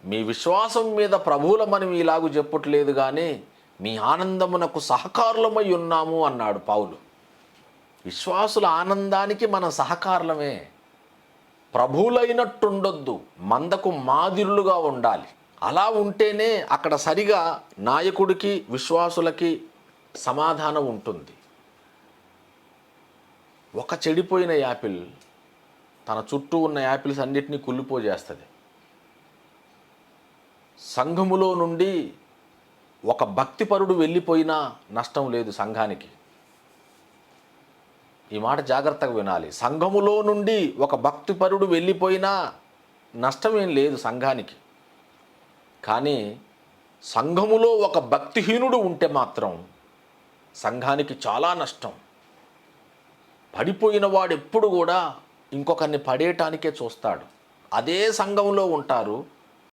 మీ విశ్వాసం మీద ప్రభువులమని ఇలాగూ చెప్పట్లేదు కానీ మీ ఆనందమునకు సహకారులమై ఉన్నాము అన్నాడు పౌలు. విశ్వాసుల ఆనందానికి మనం సహకారులమే. ప్రభువులైనట్టుండొద్దు, మందకు మాదిరులుగా ఉండాలి. అలా ఉంటేనే అక్కడ సరిగా నాయకుడికి విశ్వాసులకి సమాధానం ఉంటుంది. ఒక చెడిపోయిన యాపిల్ తన చుట్టూ ఉన్న యాపిల్స్ అన్నిటినీ కుళ్ళిపోజేస్తుంది. సంఘములో నుండి ఒక భక్తిపరుడు వెళ్ళిపోయినా నష్టం లేదు సంఘానికి. ఈ మాట జాగ్రత్తగా వినాలి. సంఘములో నుండి ఒక భక్తిపరుడు వెళ్ళిపోయినా నష్టమేం లేదు సంఘానికి. కానీ సంఘములో ఒక భక్తిహీనుడు ఉంటే మాత్రం సంఘానికి చాలా నష్టం. పడిపోయిన వాడు ఎప్పుడు కూడా ఇంకొకరిని పడేయటానికే చూస్తాడు. అదే సంఘంలో ఉంటారు,